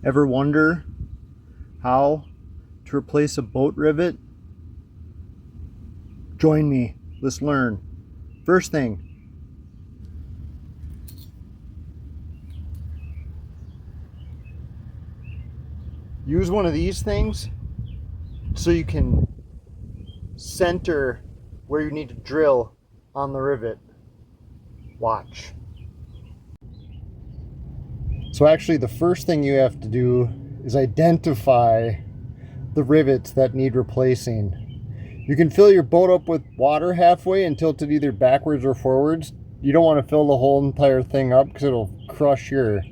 Ever wonder how to replace a boat rivet? Join me. Let's learn. First thing, use one of these things so you can center where you need to drill on the rivet. Watch. So actually the first thing you have to do is identify the rivets that need replacing. You can fill your boat up with water halfway and tilt it either backwards or forwards. You don't want to fill the whole entire thing up because it'll crush your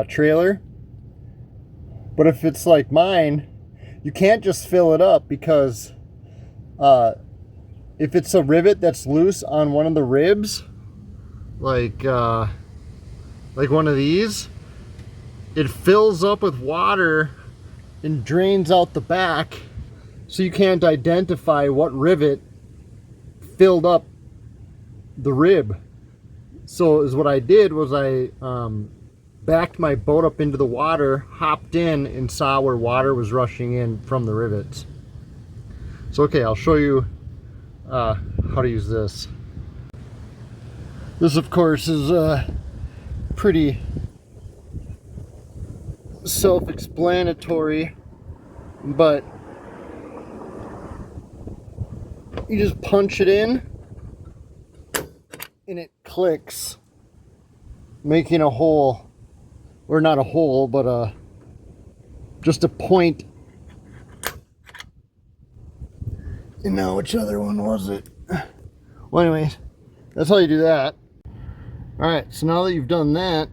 trailer. But if it's like mine, you can't just fill it up because if it's a rivet that's loose on one of the ribs, like one of these, it fills up with water and drains out the back, so you can't identify what rivet filled up the rib. So is what I did was I backed my boat up into the water, hopped in, and saw where water was rushing in from the rivets. So okay, I'll show you how to use this. This of course is pretty self-explanatory, but you just punch it in and it clicks, making a hole, or not a hole, but just a point. And now which other one was it? Well, anyways, that's how you do that. All right, so now that you've done that,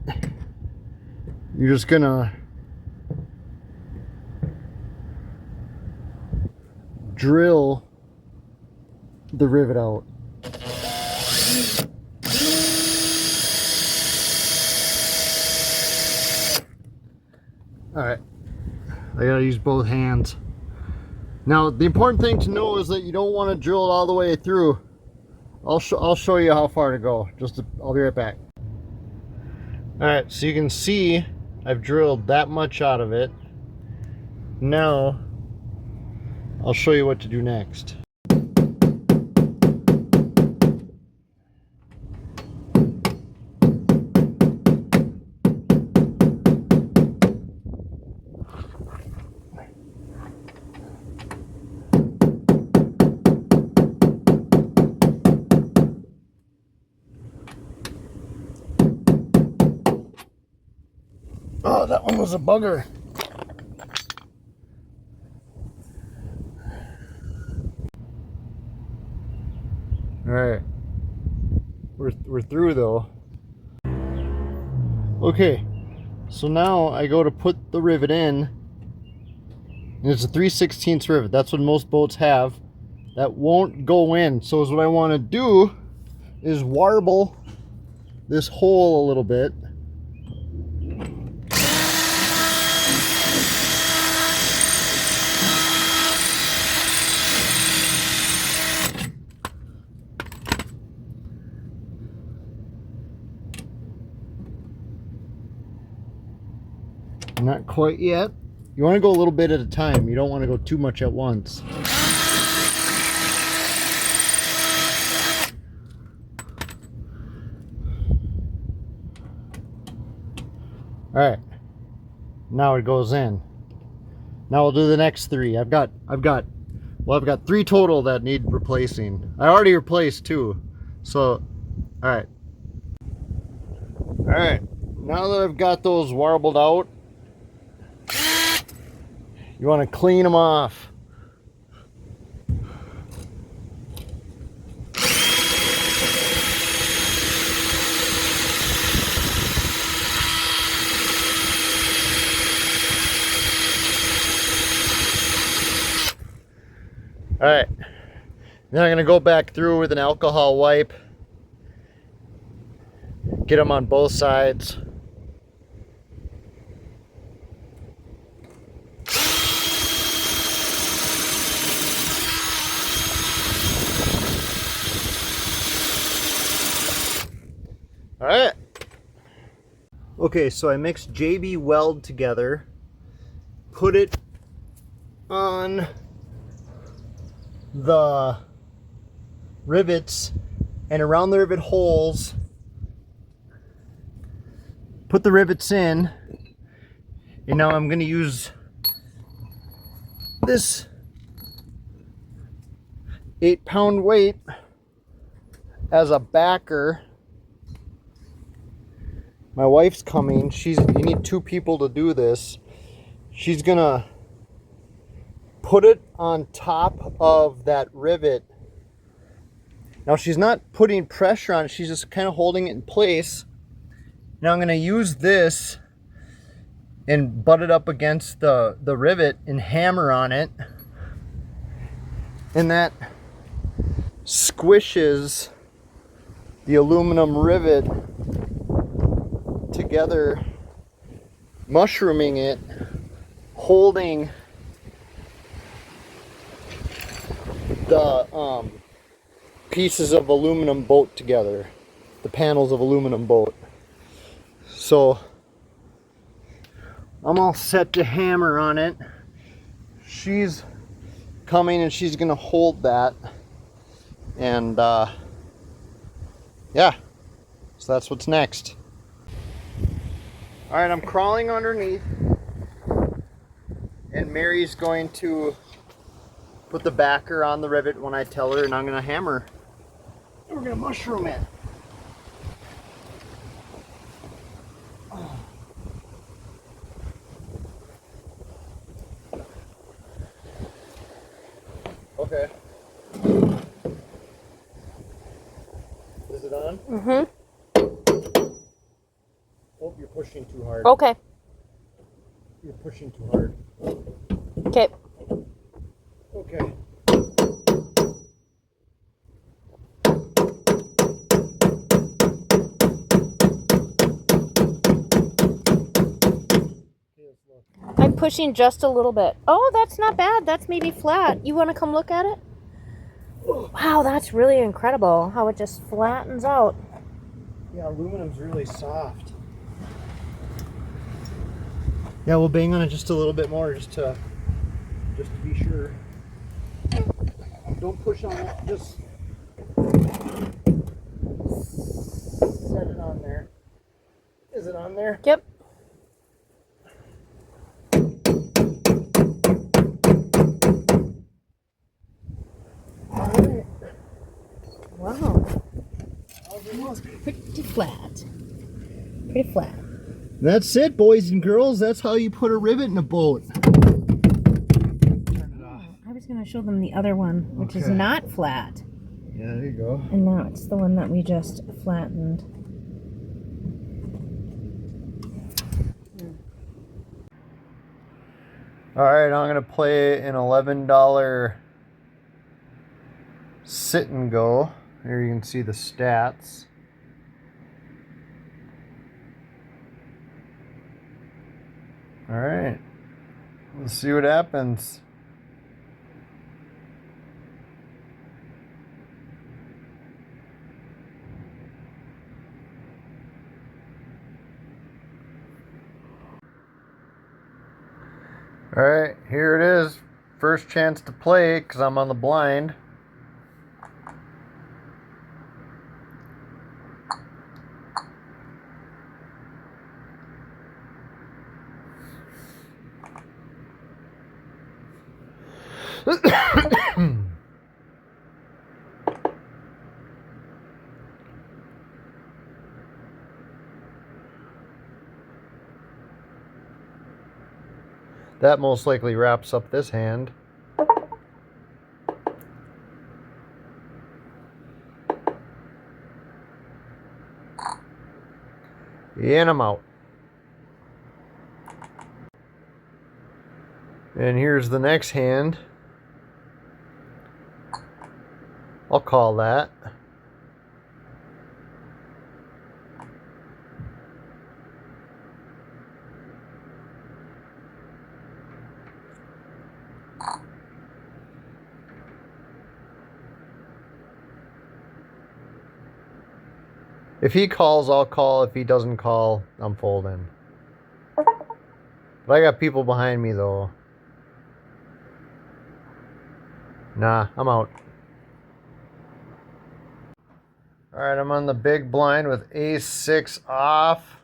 you're just gonna drill the rivet out. All right, I gotta use both hands. Now, the important thing to know is that you don't want to drill it all the way through. I'll show you how far to go. I'll be right back. All right, so you can see I've drilled that much out of it. Now, I'll show you what to do next. Oh, that one was a bugger. All right, we're through though. Okay, so now I go to put the rivet in, and it's a 3/16 rivet. That's what most boats have. That won't go in. So what I want to do is warble this hole a little bit. Not quite yet. You want to go a little bit at a time. You don't want to go too much at once. All right. Now it goes in. Now we'll do the next three. I've got 3 total that need replacing. I already replaced 2. So, all right. All right. Now that I've got those warbled out, you want to clean them off. All right. Then I'm going to go back through with an alcohol wipe. Get them on both sides. All right. Okay, so I mixed JB Weld together, put it on the rivets and around the rivet holes, put the rivets in, and now I'm going to use this 8-pound weight as a backer. My wife's coming. You need 2 people to do this. She's gonna put it on top of that rivet. Now she's not putting pressure on it, she's just kind of holding it in place. Now I'm gonna use this and butt it up against the rivet and hammer on it. And that squishes the aluminum rivet together, mushrooming it, holding the pieces of aluminum boat together, the panels of aluminum boat. So I'm all set to hammer on it. She's coming and she's gonna hold that, and yeah, so that's what's next. All right, I'm crawling underneath, and Mary's going to put the backer on the rivet when I tell her, and I'm gonna hammer, and we're gonna mushroom it. Okay. Is it on? Mm-hmm. Oh, you're pushing too hard. Okay. You're pushing too hard. Okay. Okay. I'm pushing just a little bit. Oh, that's not bad. That's maybe flat. You want to come look at it? Wow, that's really incredible how it just flattens out. Yeah, aluminum's really soft. Yeah, we'll bang on it just a little bit more, just to be sure. Don't push on it. Just set it on there. Is it on there? Yep. All right. Wow. Pretty flat. Pretty flat. That's it, boys and girls. That's how you put a rivet in a boat. Turn it off. I was going to show them the other one, which is not flat. Yeah, there you go. And now it's the one that we just flattened. All right, I'm going to play an $11 sit and go. Here you can see the stats. All right, let's see what happens. All right, here it is. First chance to play because I'm on the blind. That most likely wraps up this hand. And I'm out. And here's the next hand. I'll call that. If he calls, I'll call. If he doesn't call, I'm folding. But I got people behind me, though. Nah, I'm out. Alright, I'm on the big blind with ace-6 off.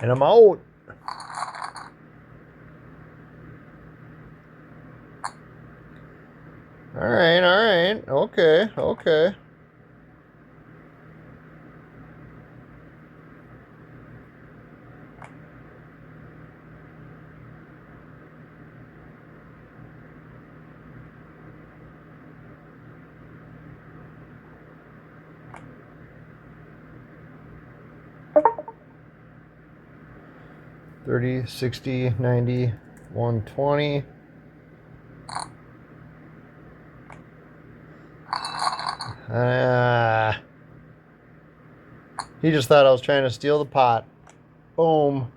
And I'm out. Alright, alright. Okay, okay. $30, $60, $90, $120. He just thought I was trying to steal the pot. Boom.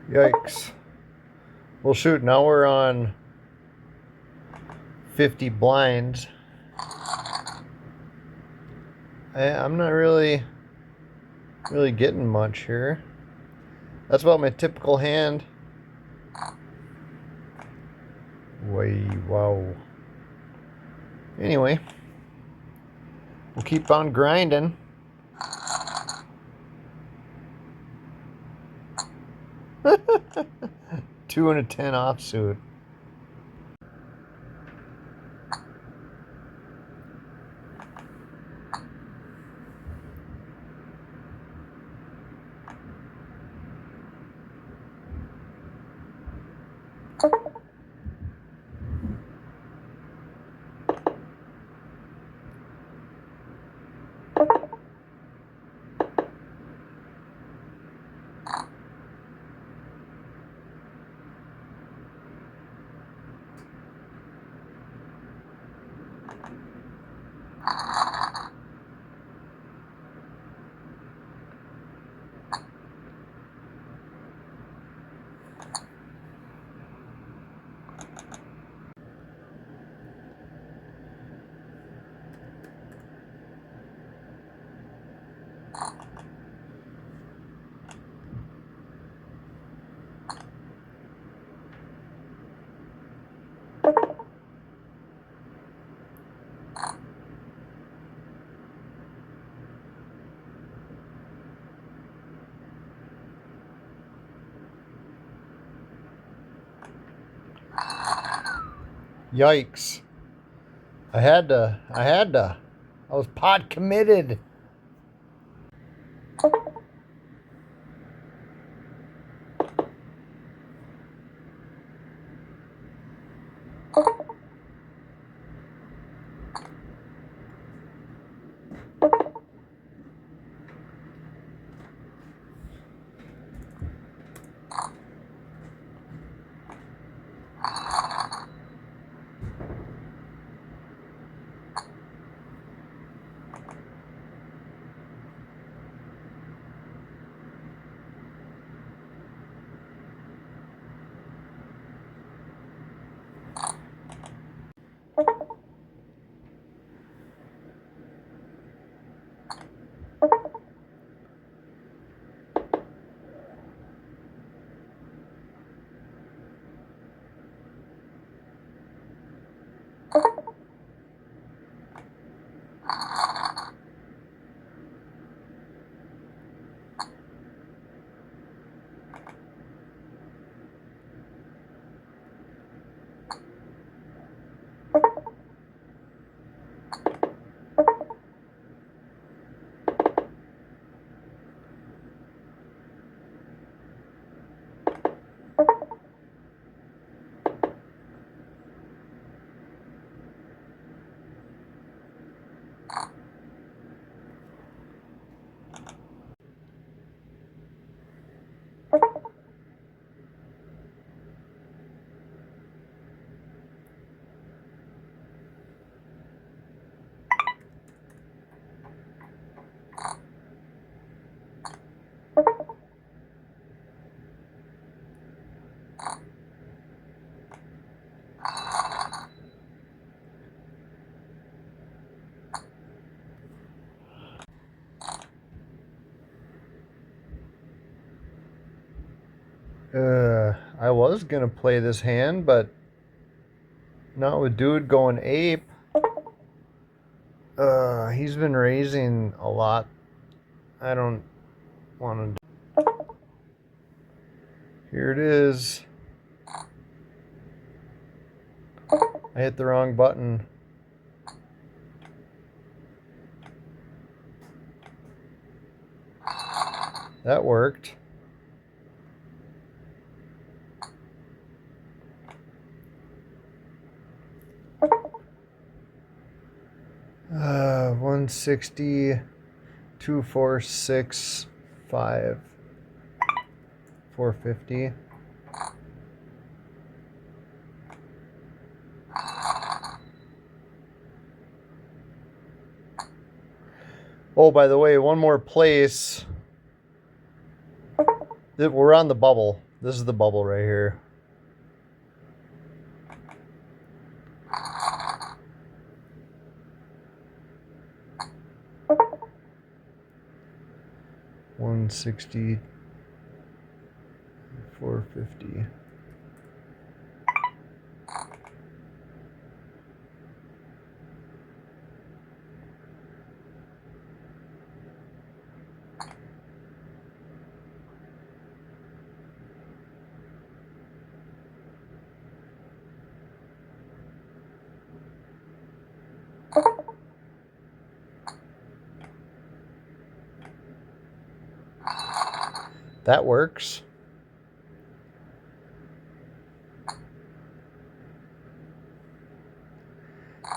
Yikes. Well, shoot, now we're on 50 blinds. I'm not really getting much here. That's about my typical hand. Wow. Anyway, we'll keep on grinding. Two and a 10 offsuit. Yikes. I had to. I was pot committed. I was gonna play this hand, but not with dude going ape. He's been raising a lot. I don't want to. Here it is. I hit the wrong button. That worked. Uh, 160, 2465, 450. Oh, by the way, one more place. We're on the bubble. This is the bubble right here. $160, $450. That works.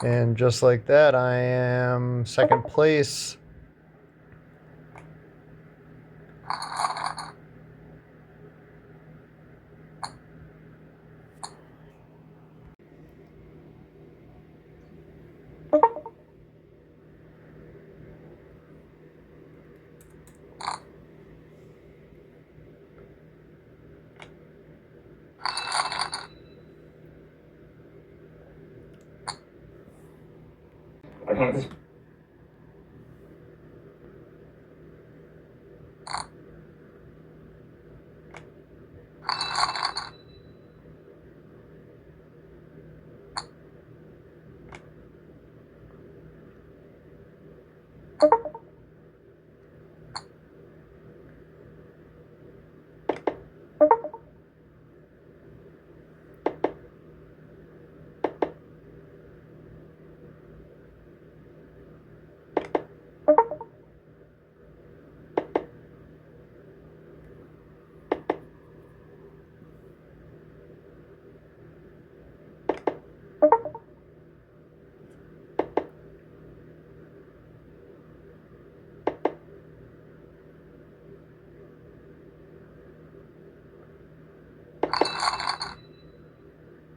And just like that, I am second place.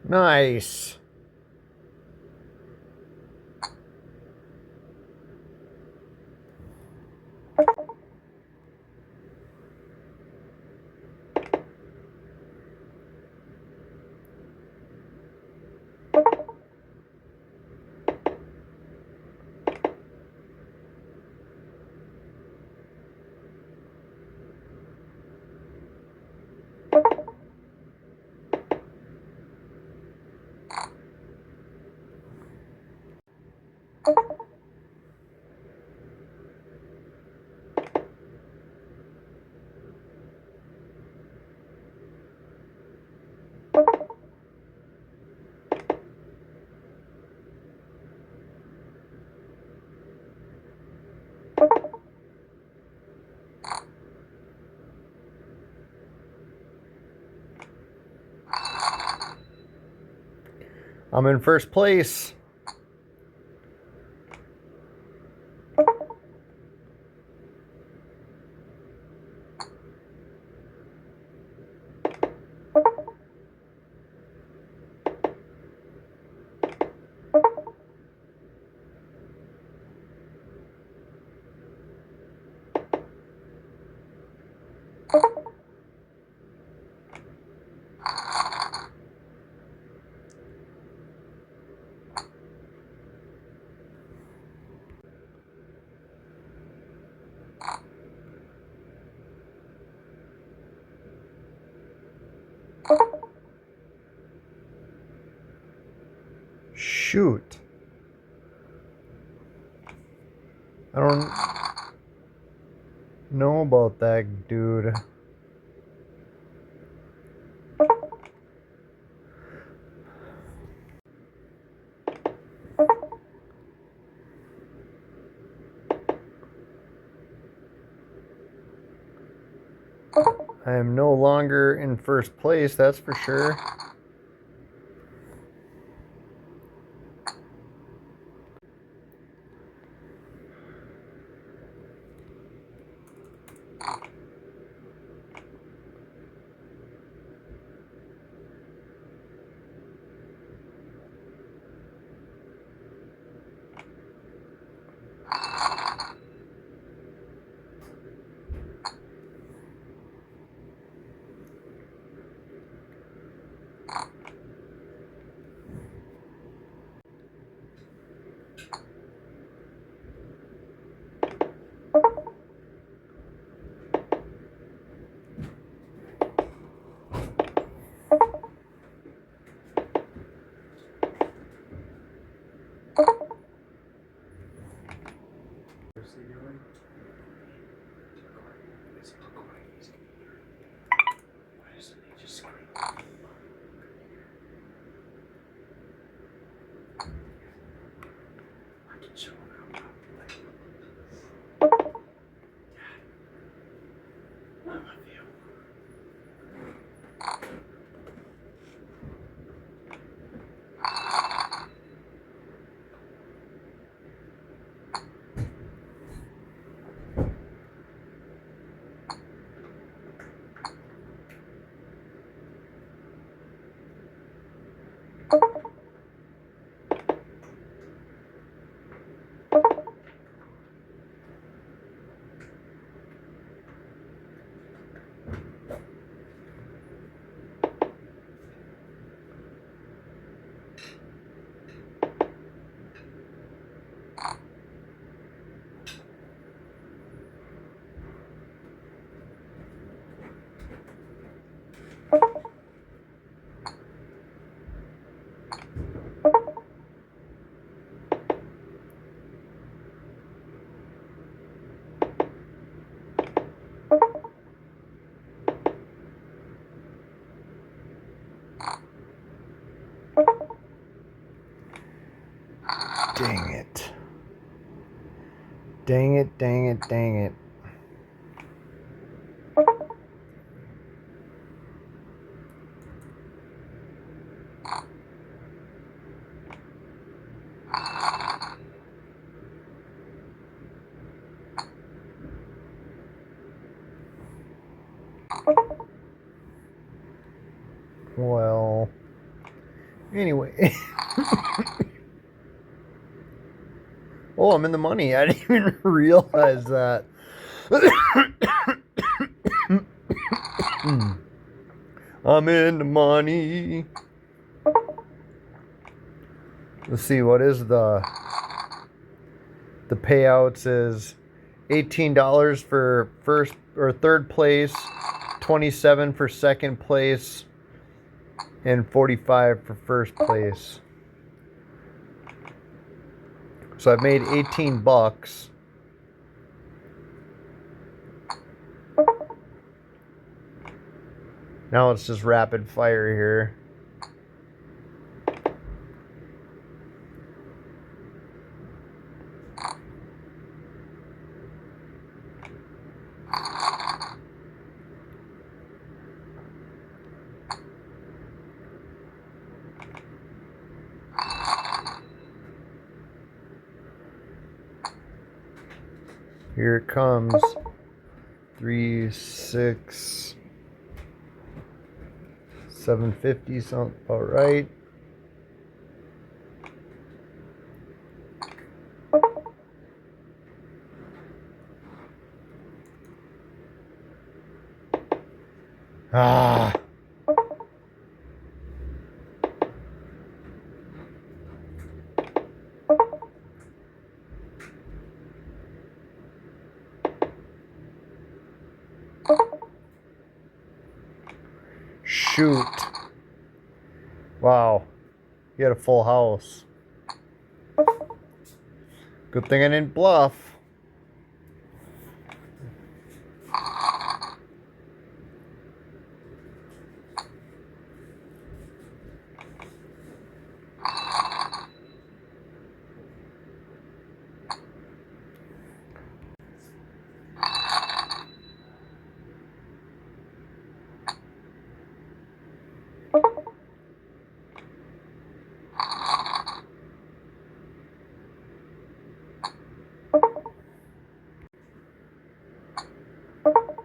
Nice. I'm in first place. Shoot. I don't know about that, dude. I am no longer in first place, that's for sure. Dang it. Dang it, dang it, dang it. Well, anyway. Oh, I'm in the money. I didn't even realize that. I'm in the money. Let's see, what is the payouts is $18 for first or third place, $27 for second place, and $45 for first place. So I've made 18 bucks. Now it's just rapid fire here. Here it comes. 3, 6, 750, sounds about right. Ah. Shoot. Wow. You had a full house. Good thing I didn't bluff.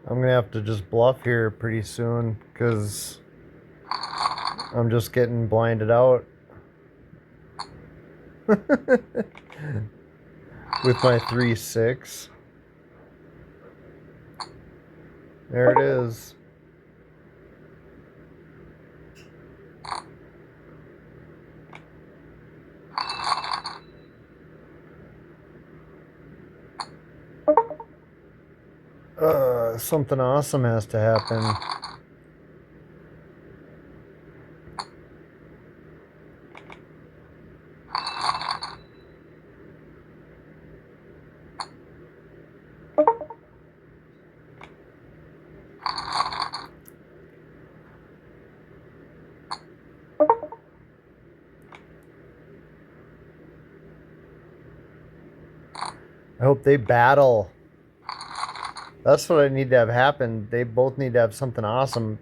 I'm gonna have to just bluff here pretty soon because I'm just getting blinded out with my 3-6. There it is. Something awesome has to happen. I hope they battle. That's what I need to have happen. They both need to have something awesome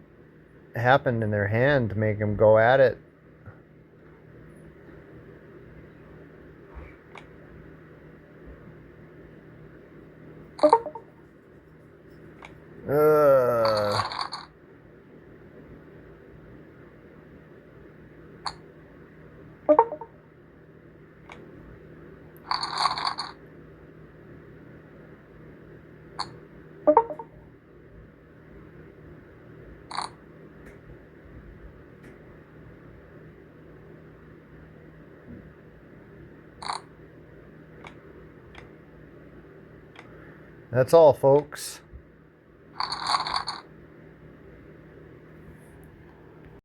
happen in their hand to make them go at it. That's all, folks.